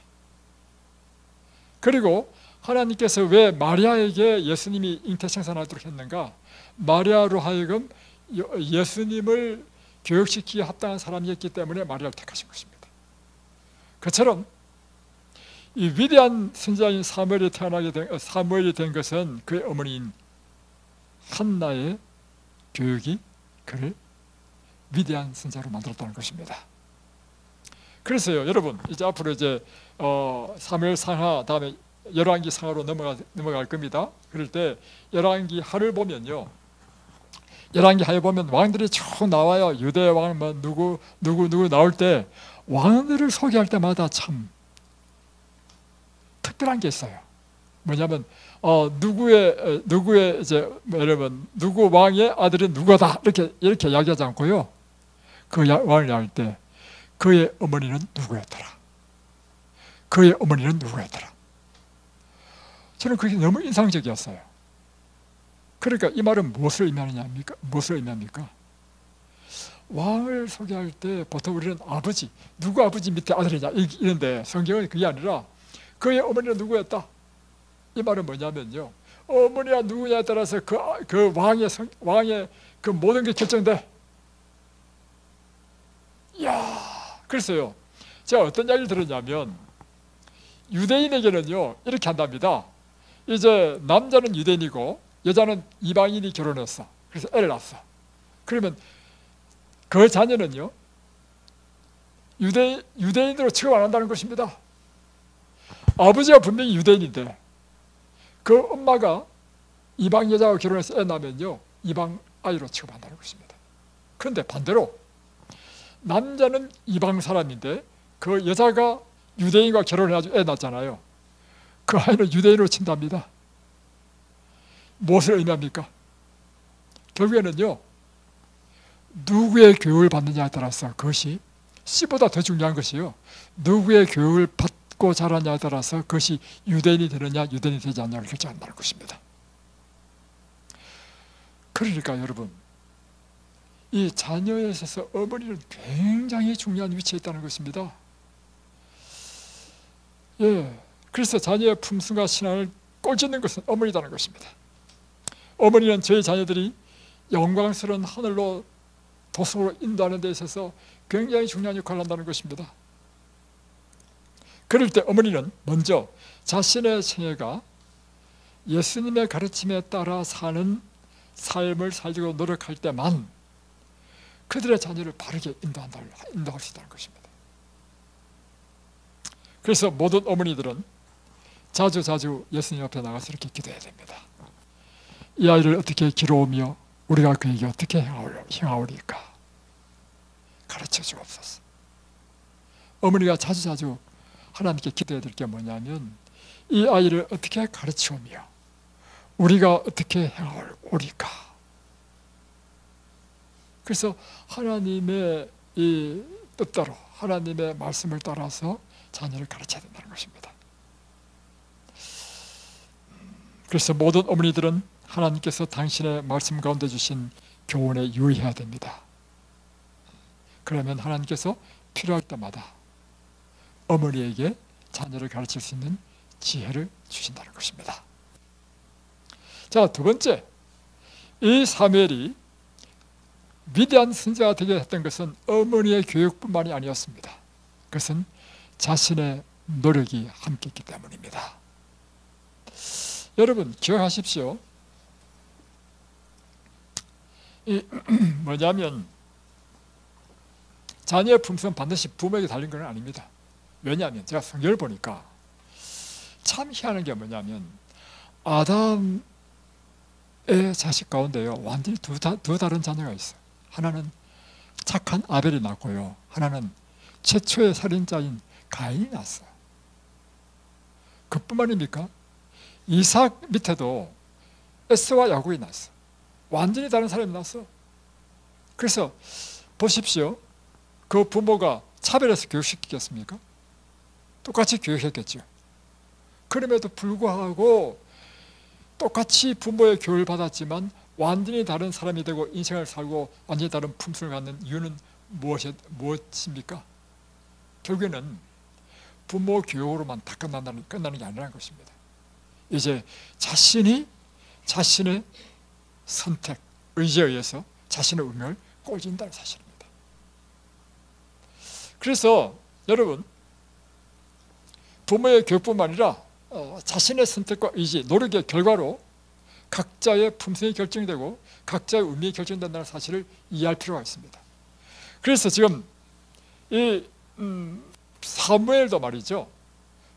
A: 그리고 하나님께서 왜 마리아에게 예수님이 잉태생산하도록 했는가? 마리아로 하여금 예수님을 교육시키기에 합당한 사람이었기 때문에 마리아를 택하신 것입니다. 그처럼 이 위대한 선지자인 사무엘이 된 것은 그의 어머니인 한나의 교육이 그를 위대한 선지자로 만들었다는 것입니다. 그래서요 여러분, 이제 앞으로 이제 사무엘 상하 다음에 열왕기 상하로 넘어갈 겁니다. 그럴 때 열왕기 하를 보면요, 열왕기 하에 보면 왕들이 쭉 나와요. 유대 왕 뭐 누구 나올 때 왕들을 소개할 때마다 참 특별한 게 있어요. 뭐냐면 누구의 이제 여러분 누구 왕의 아들이 누구다 이렇게 이야기하지 않고요. 그 왕을 이야기할 때 그의 어머니는 누구였더라. 그의 어머니는 누구였더라. 저는 그게 너무 인상적이었어요. 그러니까 이 말은 무엇을 의미합니까? 왕을 소개할 때 보통 우리는 아버지, 누구 아버지 밑에 아들이냐 이런데 성경은 그게 아니라 그의 어머니는 누구였다. 이 말은 뭐냐면요, 어머니가 누구냐에 따라서 그 왕의 그 모든 게 결정돼. 이야, 그래서요 제가 어떤 이야기를 들었냐면 유대인에게는요 이렇게 한답니다. 이제 남자는 유대인이고 여자는 이방인이 결혼했어. 그래서 애를 낳았어. 그러면 그 자녀는요 유대인으로 취급 안 한다는 것입니다. 아버지가 분명히 유대인인데 그 엄마가 이방 여자와 결혼해서 애 낳으면요 이방 아이로 취급한다는 것입니다. 그런데 반대로 남자는 이방 사람인데 그 여자가 유대인과 결혼해가지고 애 낳잖아요. 그 아이는 유대인으로 친답니다. 무엇을 의미합니까? 결국에는요 누구의 교육을 받느냐에 따라서 그것이 씨보다 더 중요한 것이요 누구의 교육을 받고 자라냐에 따라서 그것이 유대인이 되느냐 유대인이 되지 않느냐를 결정한다는 것입니다. 그러니까 여러분 이 자녀에 있어서 어머니는 굉장히 중요한 위치에 있다는 것입니다. 예, 그래서 자녀의 품성과 신앙을 꼴짓는 것은 어머니라는 것입니다. 어머니는 저희 자녀들이 영광스러운 하늘로 도성으로 인도하는 데 있어서 굉장히 중요한 역할을 한다는 것입니다. 그럴 때 어머니는 먼저 자신의 생애가 예수님의 가르침에 따라 사는 삶을 살려고 노력할 때만 그들의 자녀를 바르게 인도할 수 있다는 것입니다. 그래서 모든 어머니들은 자주 예수님 앞에 나가서 이렇게 기도해야 됩니다. 이 아이를 어떻게 기르오며 우리가 그에게 어떻게 행하오리까 가르쳐 주옵소서. 어머니가 자주 하나님께 기도해야 될 게 뭐냐면 이 아이를 어떻게 가르치오며 우리가 어떻게 행하오리까. 그래서 하나님의 이 뜻대로 하나님의 말씀을 따라서 자녀를 가르쳐야 된다는 것입니다. 그래서 모든 어머니들은 하나님께서 당신의 말씀 가운데 주신 교훈에 유의해야 됩니다. 그러면 하나님께서 필요할 때마다 어머니에게 자녀를 가르칠 수 있는 지혜를 주신다는 것입니다. 자, 두 번째, 이 사무엘이 위대한 선지자가 되게 했던 것은 어머니의 교육뿐만이 아니었습니다. 그것은 자신의 노력이 함께했기 때문입니다. 여러분 기억하십시오. 뭐냐면 자녀의 품성은 반드시 부모에게 달린 건 아닙니다. 왜냐하면 제가 성경을 보니까 참 희한한 게 뭐냐면 아담의 자식 가운데요 완전히 두 다른 자녀가 있어요. 하나는 착한 아벨이 낳고요, 하나는 최초의 살인자인 가인이 낳았어요. 그뿐만입니까? 이삭 밑에도 에스와 야곱이 낳았어요. 완전히 다른 사람이 낳았어. 그래서 보십시오. 그 부모가 차별해서 교육시키겠습니까? 똑같이 교육했겠죠. 그럼에도 불구하고 똑같이 부모의 교육을 받았지만 완전히 다른 사람이 되고 인생을 살고 완전히 다른 품성을 갖는 이유는 무엇입니까? 결국에는 부모 교육으로만 다 끝나는 게 아니라는 것입니다. 이제 자신의 선택, 의지에 의해서 자신의 운명을 꼴진다는 사실입니다. 그래서 여러분 부모의 교육뿐만 아니라 자신의 선택과 의지, 노력의 결과로 각자의 품성이 결정되고 각자의 운명이 결정된다는 사실을 이해할 필요가 있습니다. 그래서 지금 이 사무엘도 말이죠,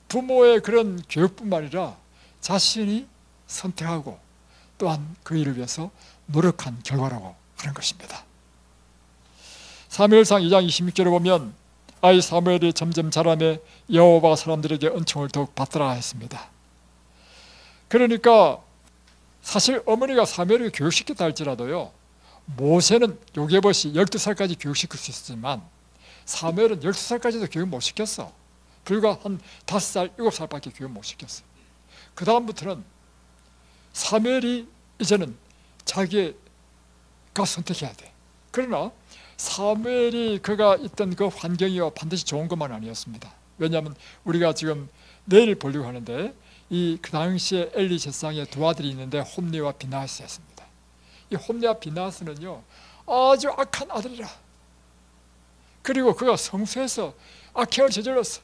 A: 부모의 그런 교육뿐만 아니라 자신이 선택하고 또한 그 일을 위해서 노력한 결과라고 하는 것입니다. 사무엘상 2장 26절에 보면 아이 사무엘이 점점 자라매 여호와가 사람들에게 은총을 더욱 받더라 했습니다. 그러니까 사실 어머니가 사무엘을 교육시켰다 할지라도요, 모세는 요게봇이 12살까지 교육시킬 수 있었지만 사무엘은 12살까지도 교육 못 시켰어. 불과 한 5살, 7살밖에 교육 못 시켰어. 그 다음부터는 사무엘이 이제는 자기가 선택해야 돼. 그러나 사무엘이 그가 있던 그 환경이 반드시 좋은 것만 아니었습니다. 왜냐하면 우리가 지금 내일 보려고 하는데 그 당시에 엘리 제사장의 두 아들이 있는데 홈리와 비나스였습니다. 이 홈리와 비나스는요 아주 악한 아들이라. 그리고 그가 성소에서 악행을 저질렀어.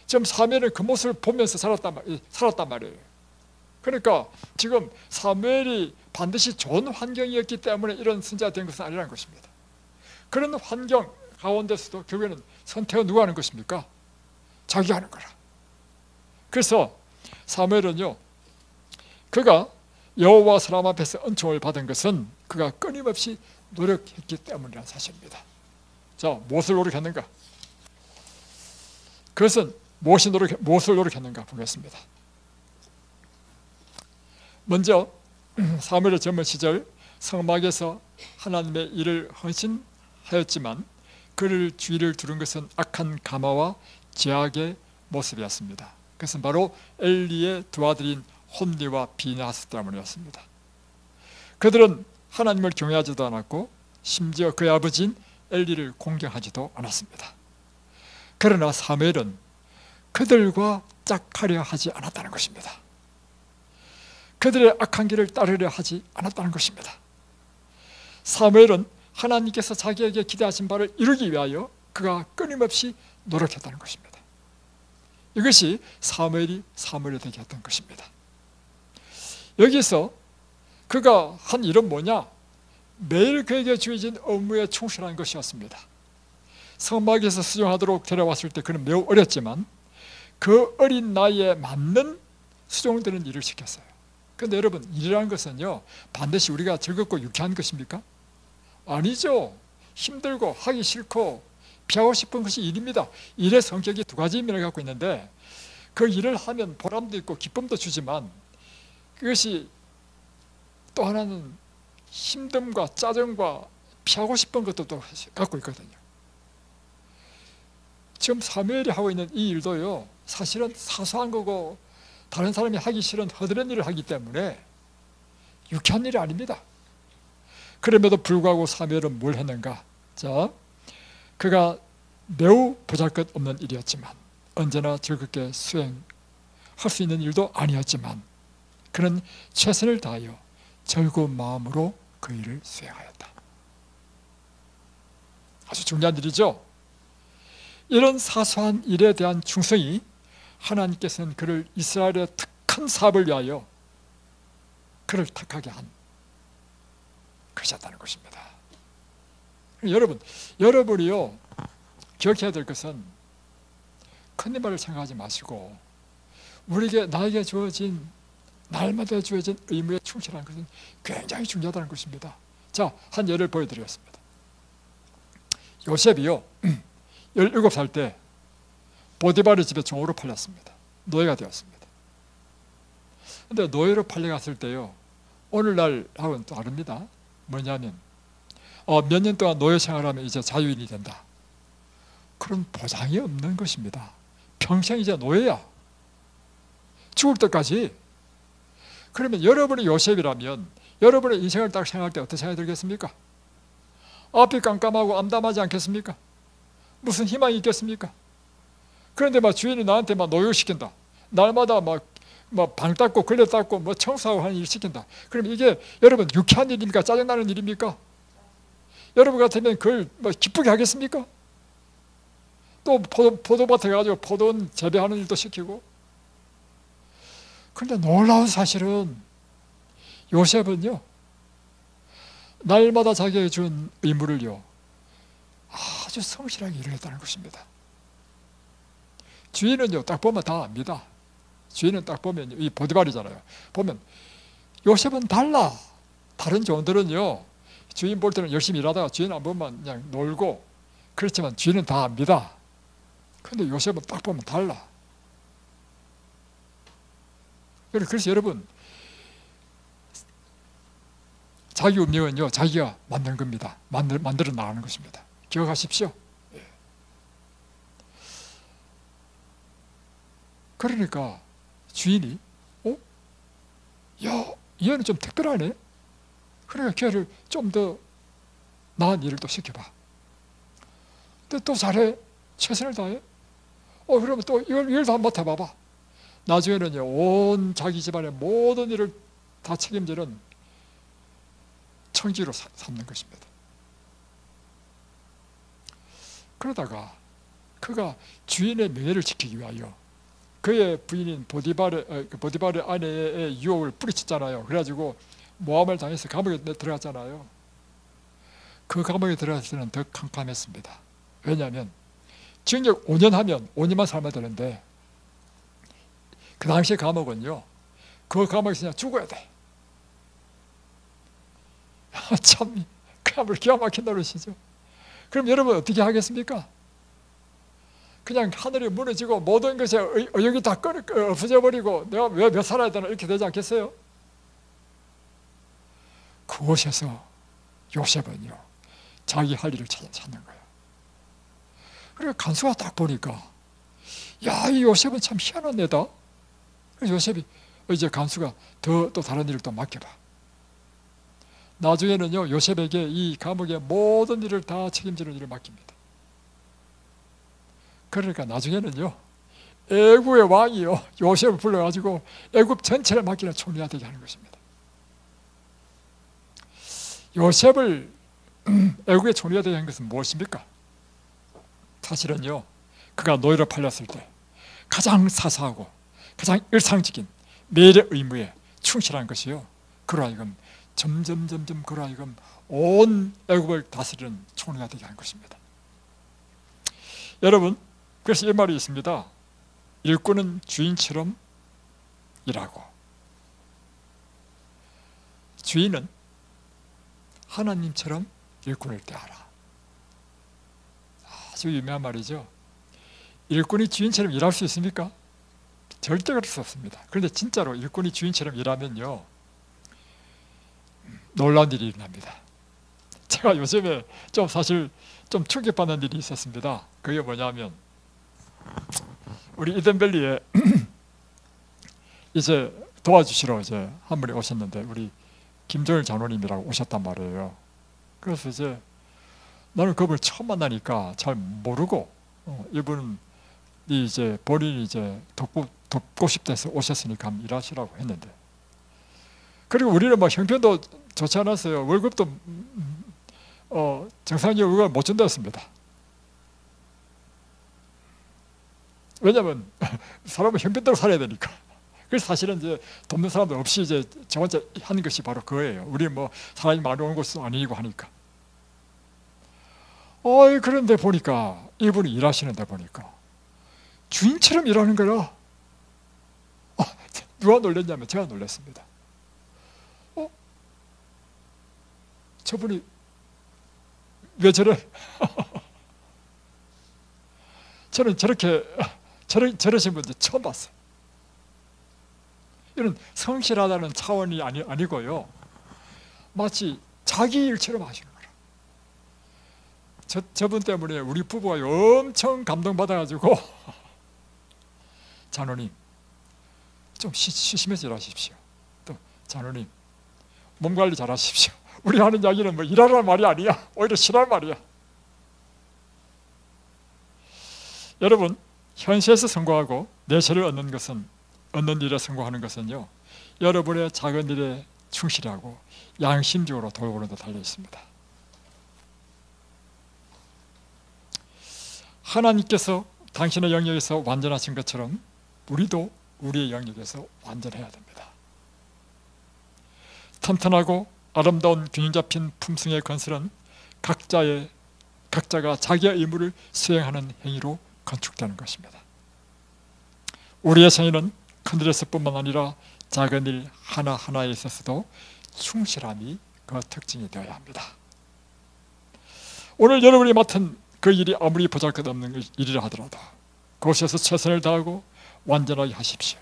A: 지금 사무엘은 그 모습을 보면서 살았단 말이에요. 그러니까 지금 사무엘이 반드시 좋은 환경이었기 때문에 이런 선지자가 된 것은 아니라는 것입니다. 그런 환경 가운데서도 결국에는 선택은 누가 하는 것입니까? 자기가 하는 거라. 그래서 사무엘은요, 그가 여호와 사람 앞에서 은총을 받은 것은 그가 끊임없이 노력했기 때문이라는 사실입니다. 자, 무엇을 노력했는가? 그것은 무엇을 노력했는가 보겠습니다. 먼저 사무엘의 젊은 시절 성막에서 하나님의 일을 헌신하였지만 그를 주위를 두른 것은 악한 가마와 죄악의 모습이었습니다. 그것은 바로 엘리의 두 아들인 홈리와 비느하스 때문이었습니다. 그들은 하나님을 경외하지도 않았고 심지어 그의 아버지인 엘리를 공경하지도 않았습니다. 그러나 사무엘은 그들과 짝하려 하지 않았다는 것입니다. 그들의 악한 길을 따르려 하지 않았다는 것입니다. 사무엘은 하나님께서 자기에게 기대하신 바를 이루기 위하여 그가 끊임없이 노력했다는 것입니다. 이것이 사무엘이 되게 했던 것입니다. 여기서 그가 한 일은 뭐냐? 매일 그에게 주어진 업무에 충실한 것이었습니다. 성막에서 수종하도록 데려왔을 때 그는 매우 어렸지만 그 어린 나이에 맞는 수종되는 일을 시켰어요. 그런데 여러분, 일이라는 것은요 반드시 우리가 즐겁고 유쾌한 것입니까? 아니죠. 힘들고 하기 싫고 피하고 싶은 것이 일입니다. 일의 성격이 두 가지 면을 갖고 있는데 그 일을 하면 보람도 있고 기쁨도 주지만 그것이 또 하나는 힘듦과 짜증과 피하고 싶은 것도 또 갖고 있거든요. 지금 사무엘이 하고 있는 이 일도요 사실은 사소한 거고 다른 사람이 하기 싫은 허드렛 일을 하기 때문에 유쾌한 일이 아닙니다. 그럼에도 불구하고 사무엘은 뭘 했는가? 자, 그가 매우 보잘것없는 일이었지만 언제나 즐겁게 수행할 수 있는 일도 아니었지만 그는 최선을 다하여 즐거운 마음으로 그 일을 수행하였다. 아주 중요한 일이죠. 이런 사소한 일에 대한 충성이 하나님께서는 그를 이스라엘의 특한 사업을 위하여 그를 택하게 한 것이었다는 것입니다. 여러분이요 기억해야 될 것은 큰 일을 생각하지 마시고 나에게 주어진 날마다 주어진 의무에 충실하는 것은 굉장히 중요하다는 것입니다. 자, 한 예를 보여드리겠습니다. 요셉이요 17살 때 보디발의 집에 종으로 팔렸습니다. 노예가 되었습니다. 그런데 노예로 팔려갔을 때요 오늘날하고는 또 다릅니다. 뭐냐면 몇 년 동안 노예 생활하면 이제 자유인이 된다. 그런 보장이 없는 것입니다. 평생 이제 노예야. 죽을 때까지. 그러면 여러분이 요셉이라면 여러분의 인생을 딱 생각할 때 어떤 생각이 들겠습니까? 앞이 깜깜하고 암담하지 않겠습니까? 무슨 희망이 있겠습니까? 그런데 막 주인이 나한테 막 노역시킨다. 날마다 막 방 닦고 걸레 닦고 뭐 청소하고 하는 일 시킨다. 그럼 이게 여러분 유쾌한 일입니까? 짜증나는 일입니까? 여러분 같으면 그걸 뭐 기쁘게 하겠습니까? 또 포도밭에 가가지고 포도 재배하는 일도 시키고. 그런데 놀라운 사실은 요셉은요 날마다 자기에게 준 의무를요 아주 성실하게 일을 했다는 것입니다. 주인은요 딱 보면 다 압니다. 주인은 딱 보면 이 보디발이잖아요. 보면 요셉은 달라. 다른 종들은요 주인 볼 때는 열심히 일하다가 주인 안 보면 그냥 놀고 그렇지만 주인은 다 압니다. 그런데 요셉은 딱 보면 달라. 그래서 여러분 자기 운명은요 자기가 만든 겁니다. 만들어 나가는 것입니다. 기억하십시오. 그러니까 주인이 야, 얘는 좀 특별하네. 그러니까 걔를 좀 더 나은 일을 또 시켜봐. 근데 또 잘해. 최선을 다해. 그러면 또 일도 한번 맡아봐봐. 나중에는요 온 자기 집안의 모든 일을 다 책임지는 청지로 삼는 것입니다. 그러다가 그가 주인의 명예를 지키기 위하여 그의 부인인 보디발의 아내의 유혹을 뿌리쳤잖아요. 그래가지고 모함을 당해서 감옥에 들어갔잖아요. 그 감옥에 들어갔을 때는 더 캄캄했습니다. 왜냐하면 징역 5년 하면 5년만 살면 되는데 그 당시의 감옥은요 그 감옥에서 그냥 죽어야 돼. 참 그야말로 기가 막힌 노릇이죠. 그럼 여러분 어떻게 하겠습니까? 그냥 하늘이 무너지고 모든 것에 의욕이 다 없어져 버리고 내가 왜 살아야 되나 이렇게 되지 않겠어요? 그곳에서 요셉은요 자기 할 일을 찾는 거예요. 그리고 간수가 딱 보니까 야, 이 요셉은 참 희한한 애다. 그래서 요셉이 이제 간수가 또 다른 일을 또 맡겨봐. 나중에는요 요셉에게 이 감옥의 모든 일을 다 책임지는 일을 맡깁니다. 그러니까 나중에는요 애굽의 왕이요 요셉을 불러가지고 애굽 전체를 맡기는 총리가 되게 하는 것입니다. 요셉을 애국의 총리가 되게 한 것은 무엇입니까? 사실은요 그가 노예로 팔렸을 때 가장 사사하고 가장 일상적인 매일의 의무에 충실한 것이요 그로 하여금 점점 그로 하여금 온 애국을 다스리는 총리가 되게 한 것입니다. 여러분 그래서 이 말이 있습니다. 일꾼은 주인처럼 일하고 주인은 하나님처럼 일꾼을 대하라. 아주 유명한 말이죠. 일꾼이 주인처럼 일할 수 있습니까? 절대 그럴 수 없습니다. 그런데 진짜로 일꾼이 주인처럼 일하면요 놀라운 일이 일어납니다. 제가 요즘에 사실 좀 충격받는 일이 있었습니다. 그게 뭐냐면 우리 이든밸리에 이제 도와주시러 이제 한 분이 오셨는데 우리 김정일 장로님이라고 오셨단 말이에요. 그래서 이제 나는 그분을 처음 만나니까 잘 모르고 이분은 이제 본인이 이제 돕고 싶다해서 오셨으니까 한번 일하시라고 했는데 그리고 우리는 뭐 형편도 좋지 않았어요. 월급도 정상적인 월급을 못 준다 했습니다. 왜냐하면 사람은 형편대로 살아야 되니까. 그래서 사실은 이제 돕는 사람들 없이 이제 저 혼자 하는 것이 바로 그거예요. 우리 뭐 사람이 많이 오는 곳도 아니고 하니까. 그런데 보니까 이분이 일하시는데 보니까 주인처럼 일하는 거라. 누가 놀랐냐면 제가 놀랐습니다. 저분이 왜 저래? 저는 저러신 분들 처음 봤어요. 이런 성실하다는 차원이 아니고요. 마치 자기 일처럼 하시는 거라. 저분 때문에 우리 부부가 엄청 감동받아가지고 장로님 좀 쉬시면서 일하십시오. 또 장로님 몸 관리 잘 하십시오. 우리 하는 이야기는 뭐 일하라는 말이 아니야. 오히려 쉬라는 말이야. 여러분 현세에서 성공하고 내세를 얻는 일에 성공하는 것은요 여러분의 작은 일에 충실하고 양심적으로 돌보는 데 달려 있습니다. 하나님께서 당신의 영역에서 완전하신 것처럼 우리도 우리의 영역에서 완전해야 됩니다. 튼튼하고 아름다운 균형 잡힌 품성의 건설은 각자가 자기의 의무를 수행하는 행위로 건축되는 것입니다. 우리의 생애는 큰일에서 뿐만 아니라 작은 일 하나하나에 있어서도 충실함이 그 특징이 되어야 합니다. 오늘 여러분이 맡은 그 일이 아무리 보잘것없는 일이라 하더라도 그곳에서 최선을 다하고 완전하게 하십시오.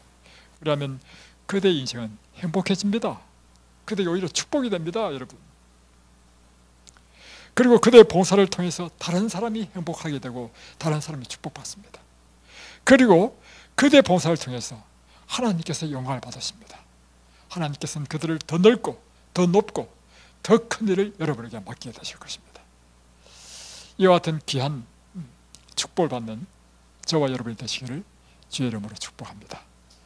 A: 그러면 그대의 인생은 행복해집니다. 그대에게 오히려 축복이 됩니다, 여러분. 그리고 그대의 봉사를 통해서 다른 사람이 행복하게 되고 다른 사람이 축복받습니다. 그리고 그대의 봉사를 통해서 하나님께서 영광을 받으십니다. 하나님께서는 그들을 더 넓고 더 높고 더 큰 일을 여러분에게 맡기게 되실 것입니다. 이와 같은 귀한 축복을 받는 저와 여러분이 되시기를 주의 이름으로 축복합니다.